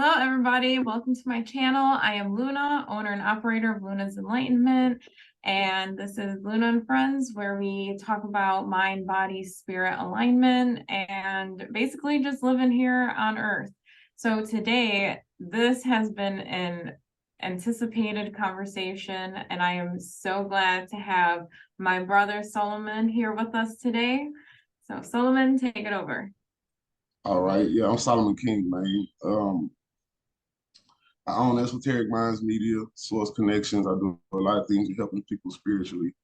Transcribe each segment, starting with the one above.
Hello, everybody. Welcome to my channel. I am Luna, owner and operator of Luna's Enlightenment. And this is Luna and Friends, where we talk about mind, body, spirit alignment and basically just living here on Earth. So today, this has been an anticipated conversation, and I am so glad to have my brother Solomon here with us today. So Solomon, take it over. All right, yeah, I'm Solomon King, man. I own Esoteric Minds Media, Source Connections. I do a lot of things helping people spiritually.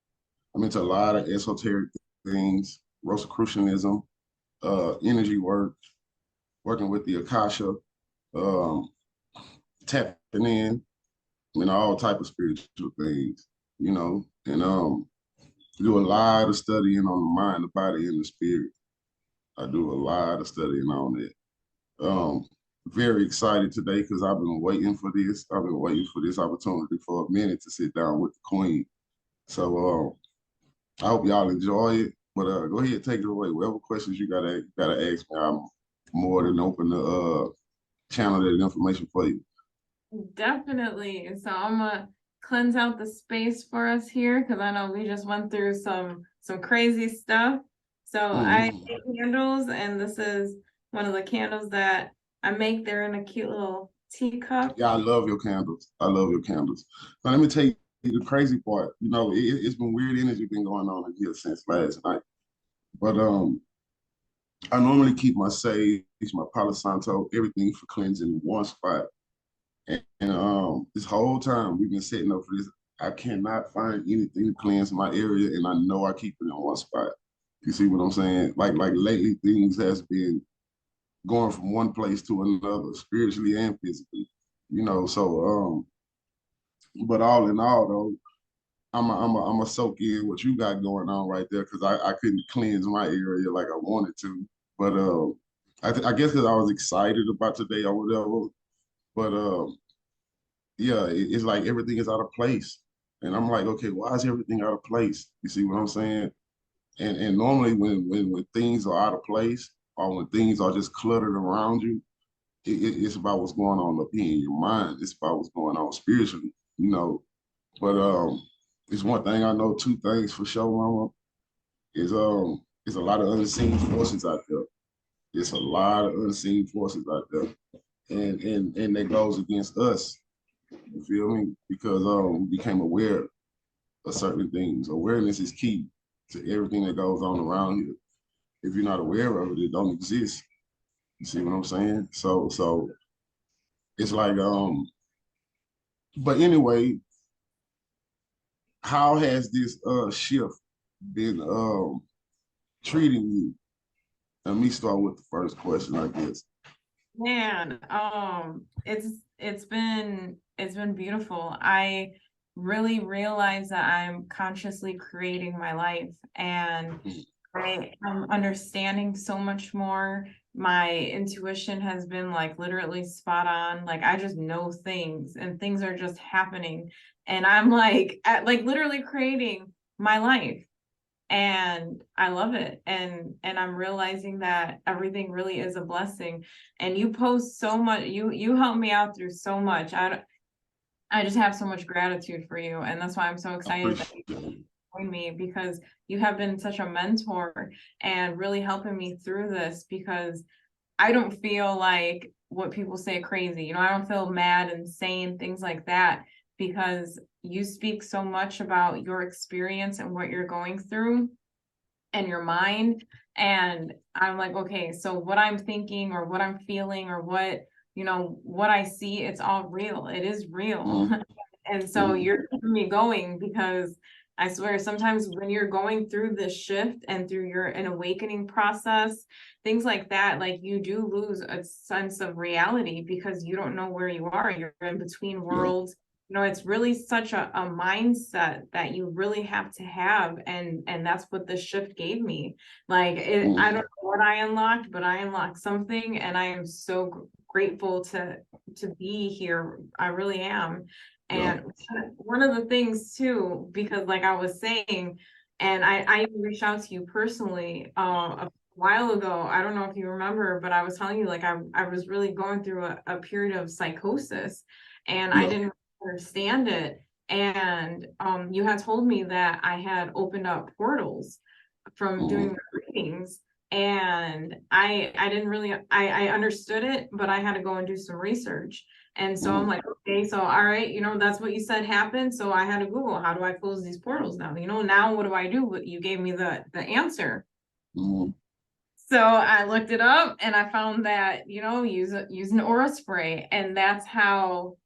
I'm into a lot of esoteric things, Rosicrucianism, energy work, working with the Akasha, um, tapping in, all type of spiritual things, and do a lot of studying on the mind, the body, and the spirit. I do a lot of studying on it. Very excited today because I've been waiting for this. I've been waiting for this opportunity for a minute to sit down with the Queen. So I hope y'all enjoy it. But go ahead, take it away. Whatever questions you gotta ask me, I'm more than open to channel that information for you. Definitely. So I'm gonna cleanse out the space for us here because I know we just went through some crazy stuff. So I Mhm. make candles, and this is one of the candles that I make. They're in a cute little teacup. Yeah, I love your candles. I love your candles. Now let me tell you the crazy part. It's been weird energy been going on in here since last night. But I normally keep my sage, my Palo Santo, everything for cleansing in one spot. And this whole time we've been setting up for this, I cannot find anything to cleanse my area, and I know I keep it in one spot. You see what I'm saying? Like lately, things has been going from one place to another, spiritually and physically. But all in all, though, I'm a soak in what you got going on right there because I couldn't cleanse my area like I wanted to. But I guess because I was excited about today or whatever. But yeah, it's like everything is out of place. And I'm like, okay, why is everything out of place? You see what I'm saying? And normally when things are out of place or when things are just cluttered around you, it's about what's going on up here in your mind. It's about what's going on spiritually, you know. But it's one thing I know, two things for sure, Mama, is a lot of unseen forces out there. It's a lot of unseen forces out there. And that goes against us. You feel me? Because we became aware of certain things. Awareness is key to everything that goes on around you. If you're not aware of it, it don't exist. You see what I'm saying? So it's like but anyway, how has this shift been treating you? Let me start with the first question, I guess. Man, it's been beautiful. I really realize that I'm consciously creating my life, and I am understanding so much more. My intuition has been like literally spot on. Like I just know things, and things are just happening, and I'm like like literally creating my life, and I love it. And I'm realizing that everything really is a blessing. And you post so much, you help me out through so much. I just have so much gratitude for you, and that's why I'm so I excited that appreciate it. join me, because you have been such a mentor and really helping me through this, because I don't feel like what people say crazy. I don't feel mad, insane, things like that, because you speak so much about your experience and what you're going through and your mind. And I'm like, okay, so what I'm thinking or what I'm feeling or what I see, it's all real. It is real. Mm-hmm. And so Mm-hmm. you're keeping me going, because I swear sometimes when you're going through this shift and through an awakening process, things like that, like you do lose a sense of reality because you don't know where you are. You're in between Yeah. worlds. It's really such a mindset that you really have to have. And that's what this shift gave me. Like I don't Mm-hmm. know what I unlocked, but I unlocked something, and I am so grateful to be here. I really am. Yeah. And one of the things too, because like I was saying, and I even reached out to you personally, while ago, I don't know if you remember, but I was telling you, like, I was really going through a period of psychosis and I Yeah. didn't understand it. And you had told me that I had opened up portals from Hmm. doing the readings. And I didn't really I understood it, but I had to go and do some research. And so I'm Hmm. like, okay, so all right, that's what you said happened. So I had to Google, how do I close these portals now? Now what do I do? But you gave me the answer. Hmm. So I looked it up and I found that, use an aura spray. And that's how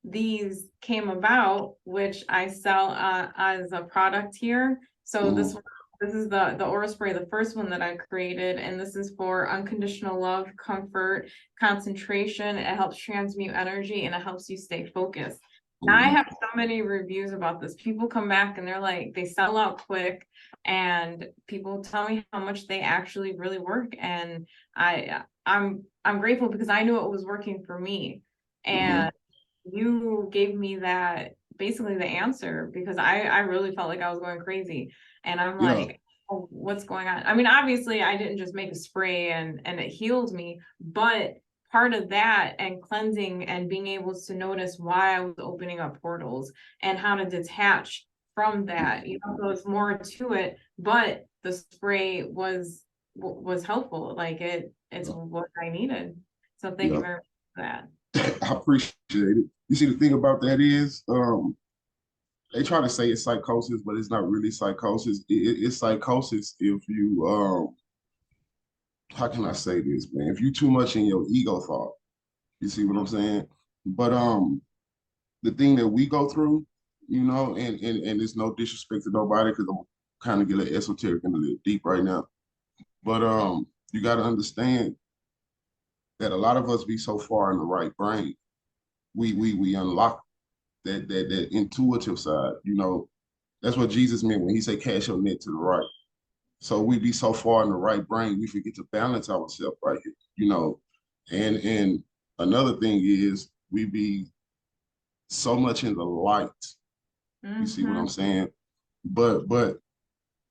these came about, which I sell as a product here. So Hmm. this is the aura spray, the first one that I created, and this is for unconditional love, comfort, concentration. It helps transmute energy and it helps you stay focused. Now I Hmm. have so many reviews about this. People come back and they're like, they sell out quick, and people tell me how much they actually really work. And I'm grateful because I knew it was working for me. Hmm. And you gave me that, basically the answer, because I really felt like I was going crazy. And I'm Yeah. like, oh, what's going on? I mean, obviously I didn't just make a spray and it healed me, but part of that and cleansing and being able to notice why I was opening up portals and how to detach from that, so it's more to it. But the spray was helpful. Like it's Yeah. what I needed. So thank you Yeah. very much for that. I appreciate it. You see, the thing about that is, they try to say it's psychosis, but it's not really psychosis. It's psychosis if you, how can I say this, man? If you too much in your ego thought, you see what I'm saying? But the thing that we go through, and it's no disrespect to nobody because I'm kind of get a little esoteric and a little deep right now. But you got to understand that a lot of us be so far in the right brain, we unlock that intuitive side. That's what Jesus meant when he said, "Cast your net to the right." So we be so far in the right brain, we forget to balance ourselves right here. And another thing is we be so much in the light. You see what I'm Hmm. saying? But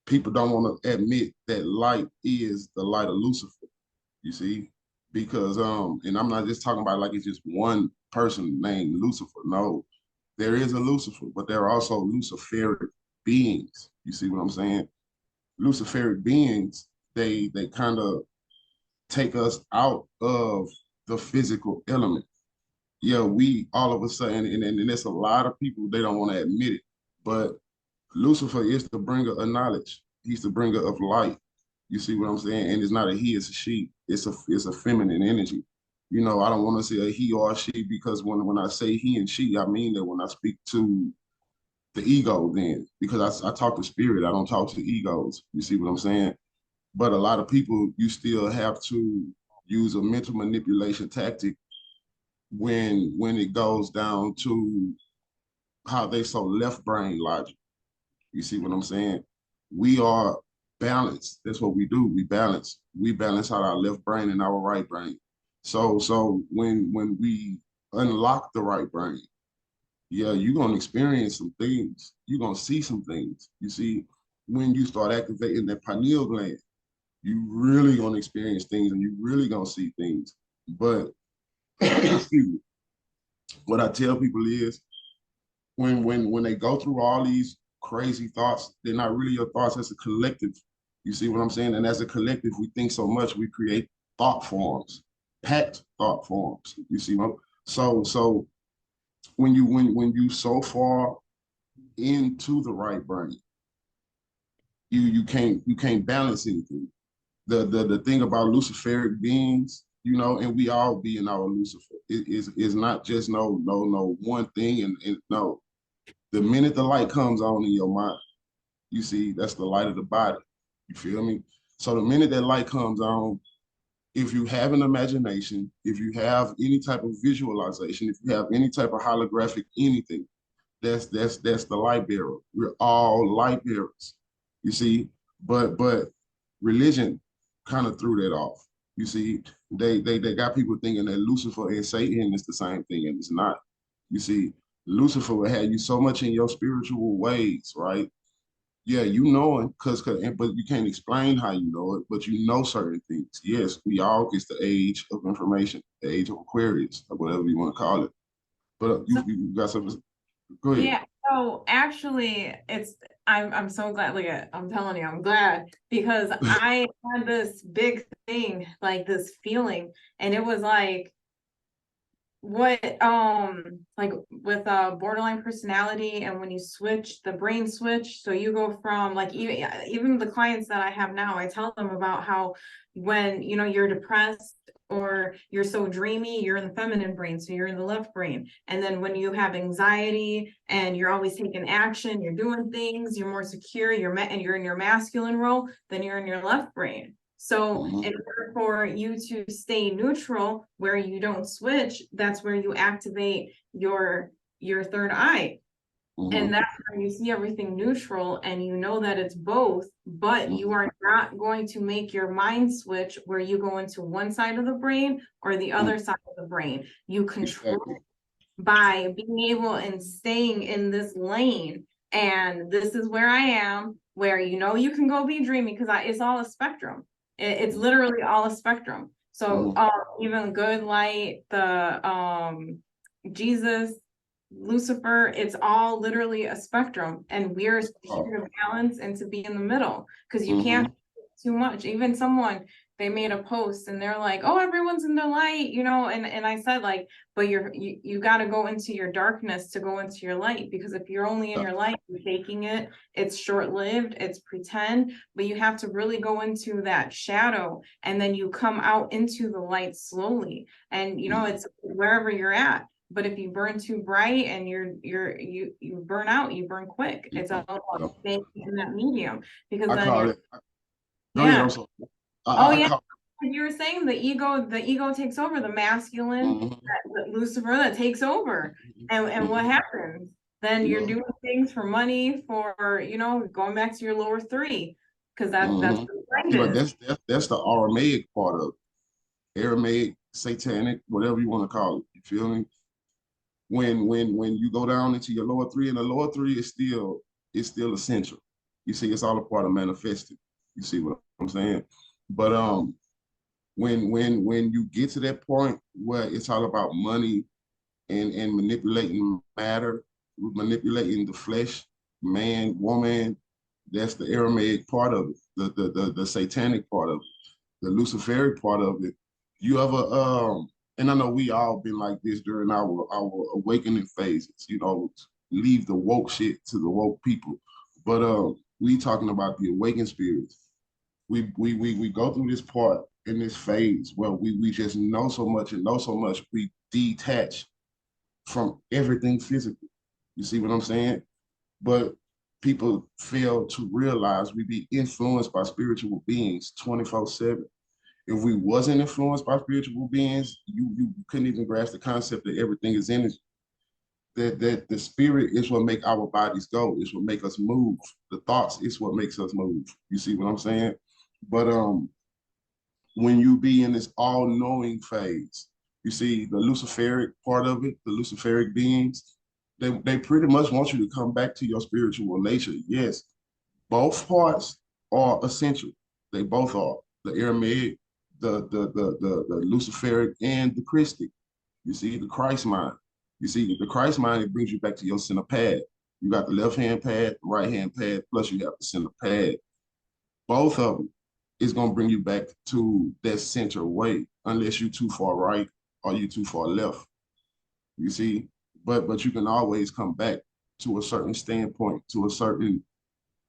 people don't want to admit that light is the light of Lucifer. You see, because and I'm not just talking about like it's just one person named Lucifer. No, there is a Lucifer, but there are also Luciferic beings. You see what I'm saying? Luciferic beings, they kind of take us out of the physical element. Yeah, we all of a sudden, and there's a lot of people they don't want to admit it, but Lucifer is the bringer of knowledge. He's the bringer of light. You see what I'm saying? And it's not a he, it's a she. It's a feminine energy. I don't want to say a he or a she because when I say he and she, I mean that when I speak to the ego, then because I talk to spirit, I don't talk to egos. You see what I'm saying? But a lot of people, you still have to use a mental manipulation tactic when it goes down to how they so left brain logic. You see what I'm saying? We are balanced. That's what we do. We balance. We balance out our left brain and our right brain. So when we unlock the right brain, yeah, you're gonna experience some things. You're gonna see some things. You see, when you start activating that pineal gland, you really gonna experience things and you really gonna see things. But excuse me, what I tell people is when they go through all these crazy thoughts, they're not really your thoughts as a collective. You see what I'm saying? And as a collective, we think so much, we create thought forms, packed thought forms. You see what? So when you so far into the right brain, you can't balance anything. The thing about Luciferic beings, and we all be in our Lucifer. It is not just no one thing, and no. The minute the light comes on in your mind, you see that's the light of the body. You feel me? So the minute that light comes on, if you have an imagination, if you have any type of visualization, if you have any type of holographic anything, that's the light bearer. We're all light bearers. You see, but religion kind of threw that off. You see, they got people thinking that Lucifer and Satan is the same thing, and it's not. You see, Lucifer will have you so much in your spiritual ways, right? Yeah, you know it, but you can't explain how you know it, but you know certain things. Yes, we all it's the age of information, the age of Aquarius, or whatever you want to call it. But So you got something. Go ahead. yeah, so actually I'm so glad, like I'm telling you, I'm glad because I had this big thing, like this feeling, and it was like with borderline personality, and when you switch the brain switch, so you go from like even the clients that I have now, I tell them about how when you're depressed or you're so dreamy, you're in the feminine brain, so you're in the left brain. And then when you have anxiety and you're always taking action, you're doing things, you're more secure, and you're in your masculine role, then you're in your left brain. So Mhm, in order for you to stay neutral, where you don't switch, that's where you activate your third eye. And mhm, that's where you see everything neutral and you know that it's both, but you mhm, are not going to make your mind switch where you go into one side of the brain or the mhm. other side of the brain. You control Exactly. by being able and staying in this lane. And this is where I am, where you can go be dreaming because it's all a spectrum. It's literally all a spectrum. So Mhm. even good light, the Jesus, Lucifer, it's all literally a spectrum. And we're Oh, here to balance and to be in the middle because you can't mhm, too much. Even someone, they made a post and they're like, oh, everyone's in the light, and I said, like, but you got to go into your darkness to go into your light, because if you're only in yeah, your light, you're faking it, it's short-lived, it's pretend. But you have to really go into that shadow, and then you come out into the light slowly. And mhm, it's wherever you're at. But if you burn too bright and you burn out, you burn quick. yeah, It's all about yeah. staying in that medium, because I then call you're, it. Go ahead. yeah. I'm sorry. Oh I yeah, call. like you were saying, the ego takes over, the masculine, Mhm, that Lucifer that takes over. And what mhm. happens? Then you're Yeah. doing things for money, for going back to your lower three, because that's Mhm. what the See, light but is. that's the Aramaic part of it. Aramaic, satanic, whatever you want to call it. You feel me? When you go down into your lower three, and the lower three is still essential. You see, it's all a part of manifesting. You see what I'm saying? But when you get to that point where it's all about money and manipulating matter, manipulating the flesh, man, woman, that's the Aramaic part of it, the satanic part of it, the Luciferic part of it. You ever and I know we all been like this during our awakening phases, leave the woke shit to the woke people. But we talking about the awakened spirits. We go through this part in this phase where we just know so much and know so much, we detach from everything physical. You see what I'm saying? But people fail to realize we be influenced by spiritual beings 24/7. If we wasn't influenced by spiritual beings, you couldn't even grasp the concept that everything is energy. That the spirit is what make our bodies go. It's what make us move. The thoughts is what makes us move. You see what I'm saying? But when you be in this all-knowing phase, you see the Luciferic part of it, the Luciferic beings, they pretty much want you to come back to your spiritual nature. Yes, both parts are essential. They both are. The Aramaic, the Luciferic, and the Christic. You see, the Christ mind. You see, the Christ mind, it brings you back to your center pad. You got the left hand pad, the right hand pad, plus you have the center pad. Both of them is gonna bring you back to that center way, unless you too far right or you too far left. You see, but you can always come back to a certain standpoint, to a certain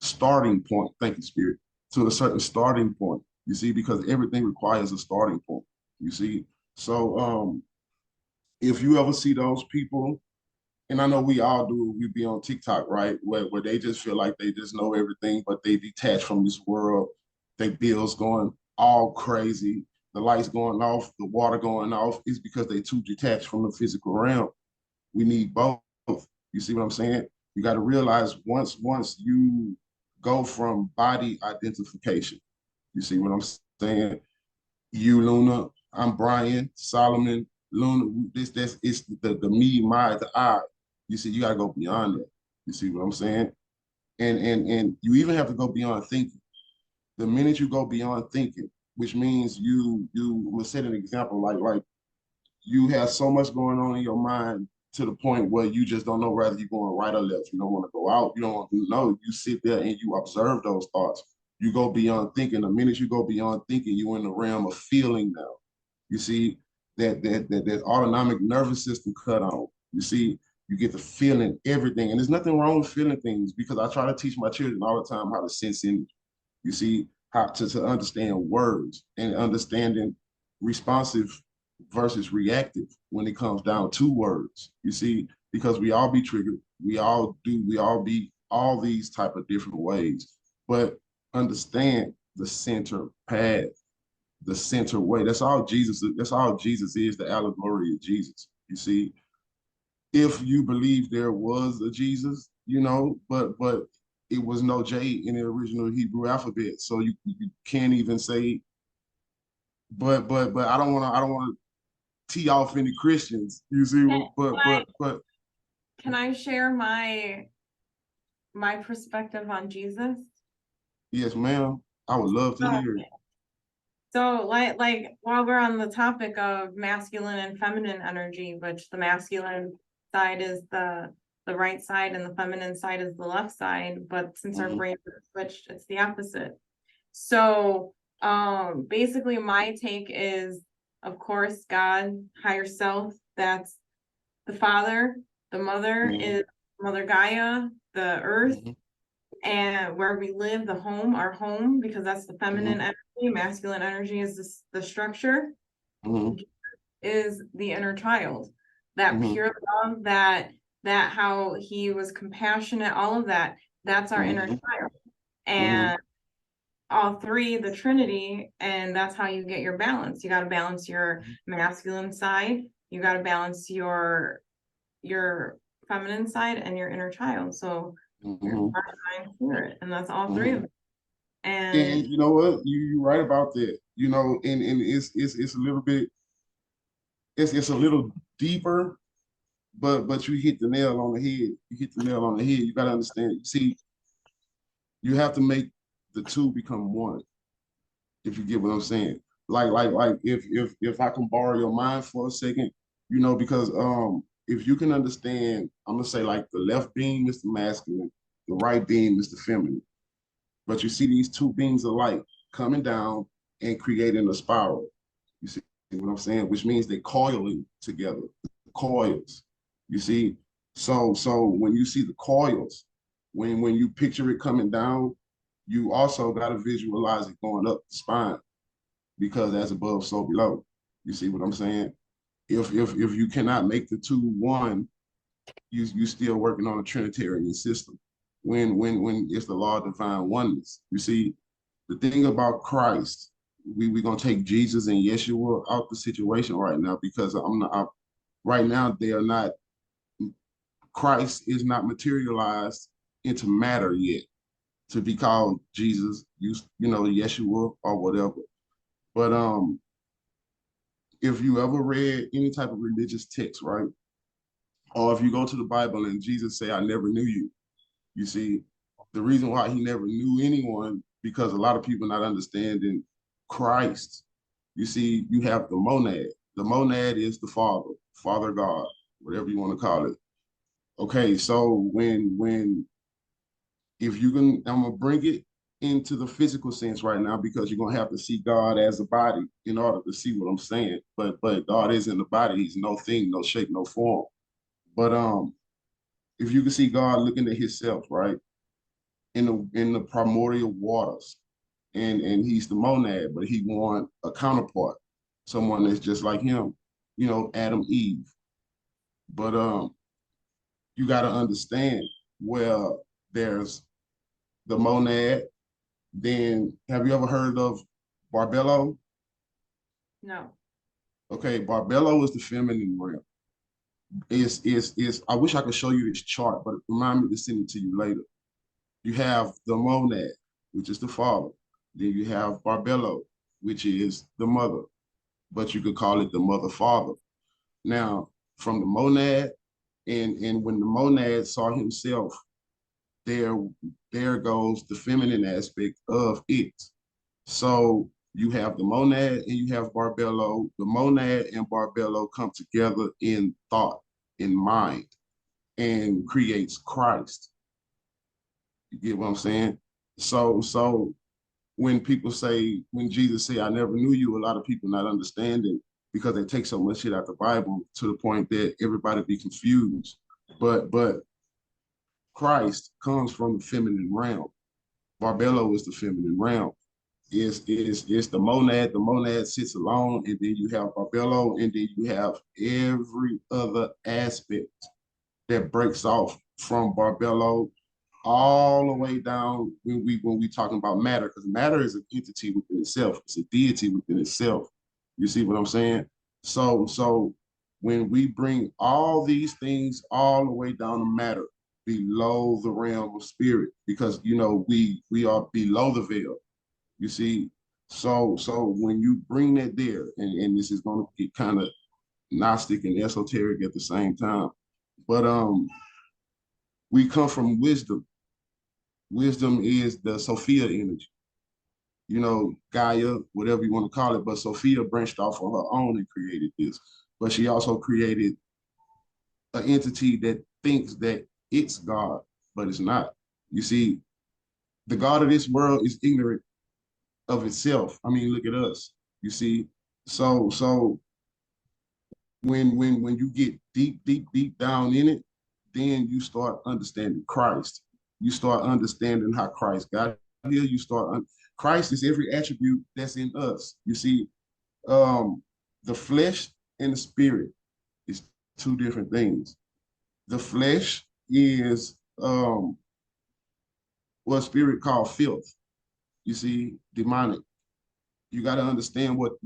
starting point. Thank you, Spirit. To a certain starting point. You see, because everything requires a starting point. You see, so if you ever see those people, and I know we all do, we be on TikTok, right? Where they just feel like they just know everything, but they detach from this world. Their bills going all crazy, the lights going off, the water going off. It's because they too detached from the physical realm. We need both. You see what I'm saying? You got to realize once you go from body identification, you see what I'm saying? You, Luna, I'm Brian, Solomon, Luna. This is the me, my, the I. You see, you gotta go beyond that. You see what I'm saying? And you even have to go beyond thinking. The minute you go beyond thinking, which means you will set an example, like you have so much going on in your mind to the point where you just don't know whether you're going right or left. You don't want to go out. You don't want to know. You sit there and you observe those thoughts. You go beyond thinking. The minute you go beyond thinking, you're in the realm of feeling now. You see that autonomic nervous system cut on. You see, you get the feeling everything. And there's nothing wrong with feeling things, because I try to teach my children all the time how to sense energy. You see, how to understand words and understanding responsive versus reactive when it comes down to words. You see, because we all be triggered, we all be all these type of different ways, but understand the center path, the center way. That's all Jesus. That's all Jesus is. The allegory of Jesus. You see, if you believe there was a Jesus, but it was no J in the original Hebrew alphabet, so you can't even say. But I don't want to tee off any Christians. You see, Can but can I share my perspective on Jesus? yes, ma'am. I would love to So, hear it. so like while we're on the topic of masculine and feminine energy, which the masculine side is the right side and the feminine side is the left side, but since our Mhm, brains are switched, it's the opposite. So basically my take is, of course, God, higher self, that's the father, the mother mhm, is Mother Gaia, the earth, mhm, and where we live, the home, our home, because that's the feminine mhm, energy. Masculine energy is this, the structure, mhm, is the inner child, that mhm, pure love, that how he was compassionate, all of that, that's our inner mhm, child. mhm, And all three, the Trinity, and that's how you get your balance. You got to balance your masculine side, you got to balance your feminine side and your inner child. So your mhm, heart, mind, spirit, and that's all three of mhm. them. And And you know what? You're right about that. And it's a little bit, it's a little deeper, but you hit the nail on the head. You hit the nail on the head. You got to understand. You see, you have to make the two become one. If you get what I'm saying. Like if I can borrow your mind for a second, because if you can understand, I'm gonna say like the left beam is the masculine, the right beam is the feminine. But you see these two beams of light coming down and creating a spiral. You see what I'm saying? Which means they're coiling together, coils. You see? So when you see the coils, when you picture it coming down, you also got to visualize it going up the spine, because as above, so below. You see what I'm saying? If you cannot make the two one, you still working on a Trinitarian system. When it's the law of divine oneness. You see, the thing about Christ, we're gonna take Jesus and Yeshua out the situation right now, because right now they are not. Christ is not materialized into matter yet to be called Jesus, Yeshua or whatever. But if you ever read any type of religious text, right? Or if you go to the Bible and Jesus say, I never knew you, you see, the reason why he never knew anyone, because a lot of people not understanding Christ. You see, you have the monad. The monad is the Father, Father God, whatever you want to call it. Okay, so when if you can, I'm gonna bring it into the physical sense right now, because you're gonna have to see God as a body in order to see what I'm saying. But God is in the body, he's no thing, no shape, no form. But if you can see God looking at himself, right, in the primordial waters, and he's the monad, but he want a counterpart, someone that's just like him, Adam, Eve. But you got to understand, where there's the monad. Then have you ever heard of Barbello? no, Okay, Barbello is the feminine realm. Is I wish I could show you this chart, but remind me to send it to you later. You have the monad, which is the father. Then you have Barbello, which is the mother, but you could call it the mother father. Now, from the monad, and when the monad saw himself there there goes the feminine aspect of it. So you have the monad and you have Barbello. The monad and Barbello come together in thought, in mind, and creates Christ. You get what I'm saying? So when people say, when Jesus said, I never knew you, a lot of people not understanding because they take so much shit out the Bible to the point that everybody be confused. But Christ comes from the feminine realm. Barbello is the feminine realm. Is the monad. The monad sits alone, and then you have Barbello, and then you have every other aspect that breaks off from Barbello all the way down when we talking about matter, because matter is an entity within itself. It's a deity within itself. You see what I'm saying? So when we bring all these things all the way down to matter, below the realm of spirit, because we are below the veil. You see, so when you bring that there, and this is going to get kind of Gnostic and esoteric at the same time, but we come from wisdom. Wisdom is the Sophia energy, Gaia, whatever you want to call it. But Sophia branched off on her own and created this. But she also created an entity that thinks that it's God, but it's not. You see, the God of this world is ignorant of itself. I mean, look at us. You see, so when you get deep down in it, then you start understanding Christ. You start understanding how Christ got here. Christ is every attribute that's in us. You see, the flesh and the spirit is two different things. The flesh is what spirit called filth. You see, demonic. You got to understand what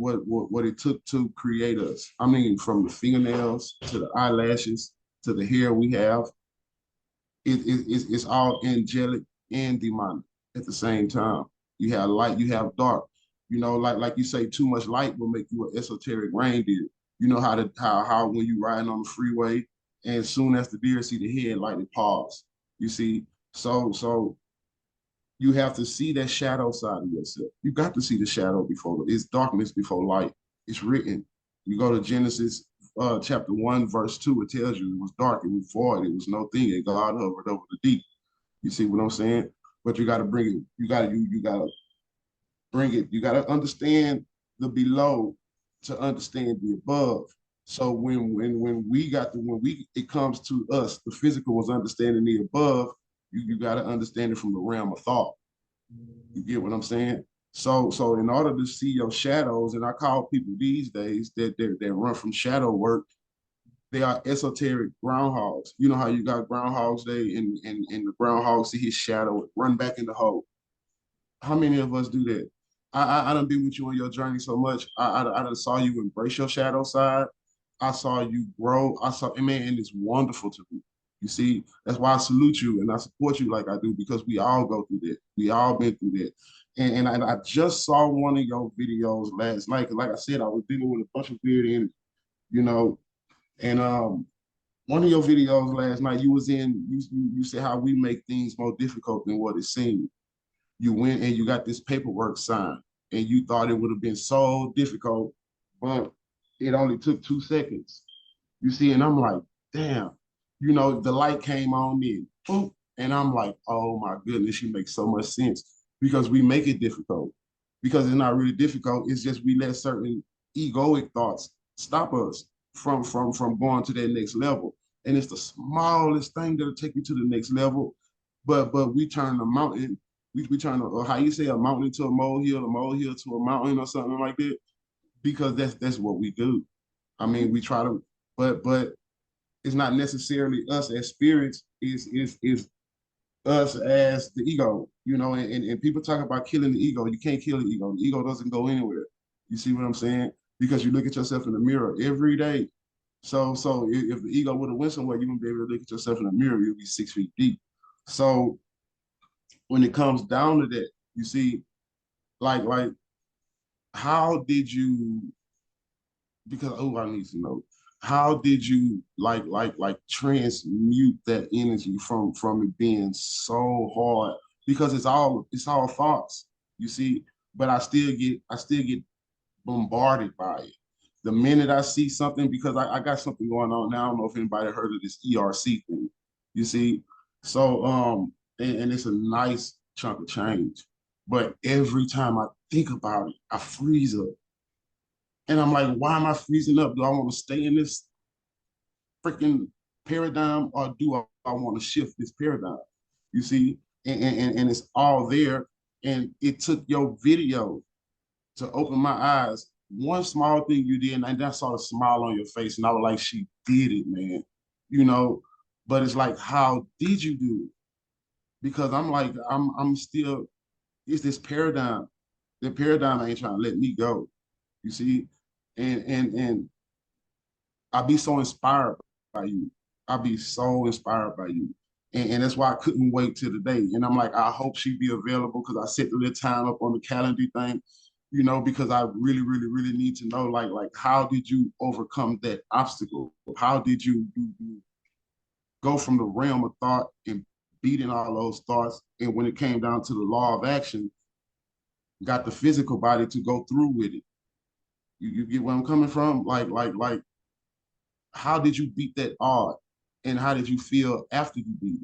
it took to create us. I mean, from the fingernails to the eyelashes to the hair we have, it's all angelic and demonic at the same time. You have light, you have dark. Like you say, too much light will make you an esoteric reindeer. You know how when you riding on the freeway, and as soon as the deer see the headlight, it pause. You see, so you have to see that shadow side of yourself. You got to see the shadow before it's darkness before light. It's written. You go to Genesis chapter 1, verse 2, it tells you it was dark, it was void, it was no thing, and God hovered over the deep. You see what I'm saying? But you gotta bring it, you gotta bring it, you gotta understand the below to understand the above. So when it comes to us, the physical was understanding the above, you gotta understand it from the realm of thought. You get what I'm saying? So in order to see your shadows, and I call people these days that run from shadow work, they are esoteric groundhogs. You know how you got Groundhog's Day and the groundhog see his shadow run back in the hole. How many of us do that? I done been with you on your journey so much. I done saw you embrace your shadow side. I saw you grow. Man, and it's wonderful to me. You see, that's why I salute you and I support you like I do, because we all go through that. We all been through that. And I just saw one of your videos last night. Cause like I said, I was dealing with a bunch of weird energy, you know. And one of your videos last night, you said how we make things more difficult than what it seems. You went and you got this paperwork signed, and you thought it would have been so difficult, but it only took 2 seconds. You see, and I'm like, damn, the light came on in, boop, and I'm like, oh my goodness, she makes so much sense, because we make it difficult, because it's not really difficult. It's just we let certain egoic thoughts stop us from going to that next level, and it's the smallest thing that'll take you to the next level, but we turn the mountain. We turn how you say, a mountain into a molehill to a mountain or something like that, because that's what we do. I mean, we try to, but it's not necessarily us as spirits. Is us as the ego. And people talk about killing the ego. You can't kill the ego. The ego doesn't go anywhere. You see what I'm saying? Because you look at yourself in the mirror every day. So if the ego would have went somewhere, you wouldn't be able to look at yourself in the mirror. You'll be 6 feet deep. So when it comes down to that, you see, like how did you? Because I need to know, how did you like transmute that energy from it being so hard? Because it's all thoughts, you see, but I still get bombarded by it. The minute I see something, because I got something going on now. I don't know if anybody heard of this ERC thing, you see. So and it's a nice chunk of change. But every time I think about it, I freeze up. And I'm like, why am I freezing up? Do I want to stay in this freaking paradigm, or do I want to shift this paradigm? You see, and it's all there. And it took your video to open my eyes. One small thing you did, and I saw a smile on your face, and I was like, she did it, man. You know, but it's like, how did you do it? Because I'm like, I'm still, it's this paradigm. The paradigm ain't trying to let me go. You see, and I be so inspired by you. I be so inspired by you. And that's why I couldn't wait till the day. And I'm like, I hope she be available, because I set the little time up on the calendar thing, because I really, really, really need to know, like how did you overcome that obstacle? How did you go from the realm of thought and beating all those thoughts? And when it came down to the law of action, got the physical body to go through with it. You get where I'm coming from? Like how did you beat that odd, and how did you feel after you beat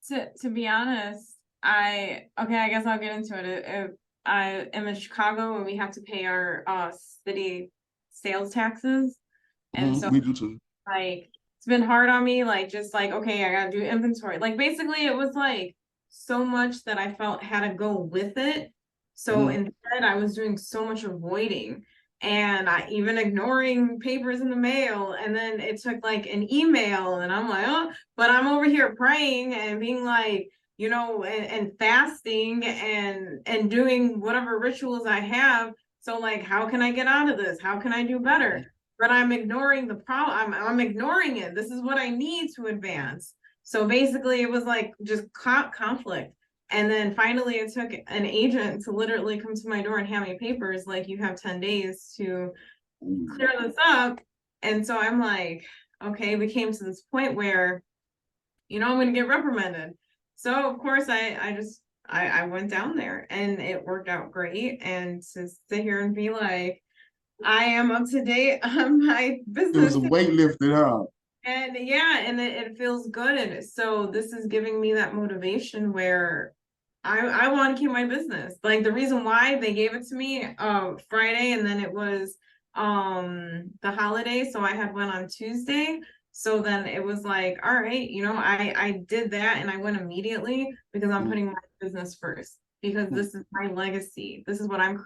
it? To be honest, I guess I'll get into it. I am in Chicago and we have to pay our city sales taxes. And so We do too. like it's been hard on me, like just like, okay, I gotta do inventory. Like basically it was like so much that I felt had to go with it. So Hmm. instead I was doing so much avoiding, and I even ignoring papers in the mail. And then it took like an email and I'm like, oh, but I'm over here praying and being like, and fasting and doing whatever rituals I have. So like, how can I get out of this? How can I do better? But I'm ignoring the problem. I'm ignoring it. This is what I need to advance. So basically, it was like just conflict. And then finally, it took an agent to literally come to my door and hand me papers, like, you have 10 days to clear this up. And so I'm like, okay, we came to this point where, I'm going to get reprimanded. So of course, I went down there and it worked out great. And to sit here and be like, I am up to date on my It was business. a weight lifted, huh? And yeah, and it feels good. So this is giving me that motivation where I want to keep my business. Like the reason why they gave it to me Friday, and then it was the holiday. So I had one on Tuesday. So then it was like, all right, I did that and I went immediately because I'm putting my business first, because this is my legacy. This is what I'm